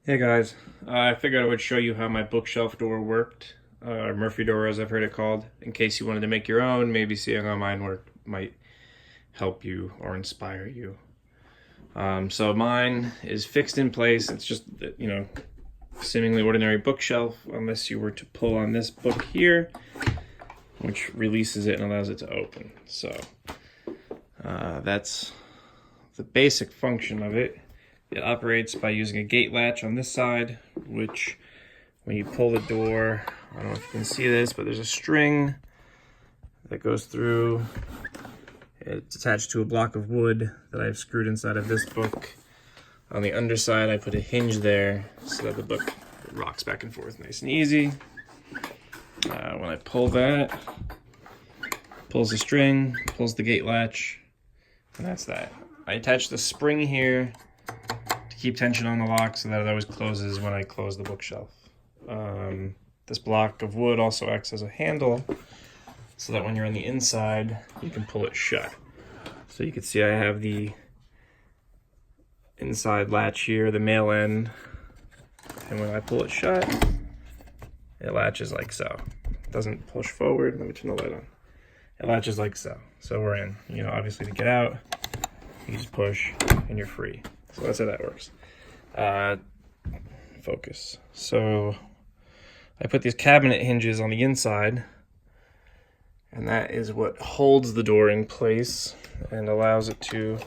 Hey guys, I figured I would show you how my bookshelf door worked, or Murphy door as I've heard it called, in case you wanted to make your own. Maybe seeing how mine work might help you or inspire you. So mine is fixed in place. It's just, seemingly ordinary bookshelf, unless you were to pull on this book here, which releases it and allows it to open. So that's the basic function of it. It operates by using a gate latch on this side, which when you pull the door, I don't know if you can see this, but there's a string that goes through. It's attached to a block of wood that I've screwed inside of this book. On the underside, I put a hinge there so that the book rocks back and forth nice and easy. When I pull that, pulls the string, pulls the gate latch, and that's that. I attach the spring here to keep tension on the lock so that it always closes when I close the bookshelf. This block of wood also acts as a handle so that when you're on the inside, you can pull it shut. So you can see I have the inside latch here, the male end, and when I pull it shut, it latches like so. It doesn't push forward. Let me turn the light on. It latches like so. So we're in. Obviously to get out, you just push and you're free. So that's how that works. Focus. So I put these cabinet hinges on the inside, and that is what holds the door in place and allows it to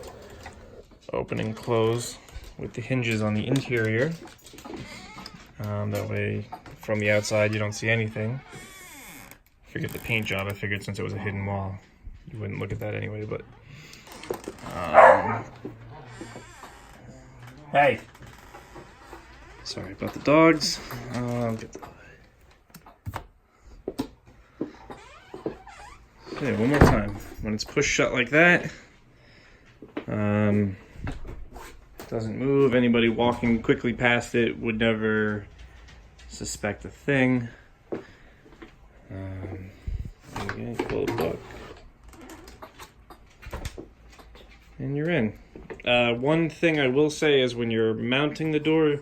open and close with the hinges on the interior. That way, from the outside, you don't see anything. Forget the paint job. I figured since it was a hidden wall, you wouldn't look at that anyway, but... Hey! Sorry about the dogs. Okay, one more time. When it's pushed shut like that, doesn't move. Anybody walking quickly past it would never suspect a thing. Again, pull the book, and you're in. One thing I will say is when you're mounting the door,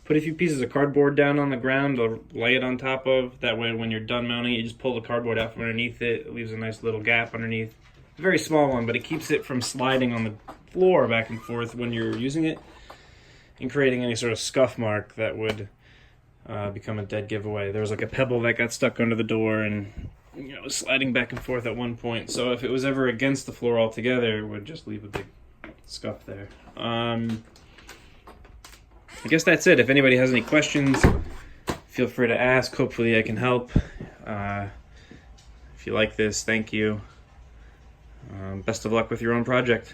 put a few pieces of cardboard down on the ground or lay it on top of. That way when you're done mounting it, you just pull the cardboard out from underneath it. It leaves a nice little gap underneath. A very small one, but it keeps it from sliding on the floor back and forth when you're using it and creating any sort of scuff mark that would become a dead giveaway. There was like a pebble that got stuck under the door and it was sliding back and forth at one point. So if it was ever against the floor altogether, it would just leave a big scuff there. I guess that's it. If anybody has any questions, feel free to ask. Hopefully I can help. If you like this, thank you. Best of luck with your own project.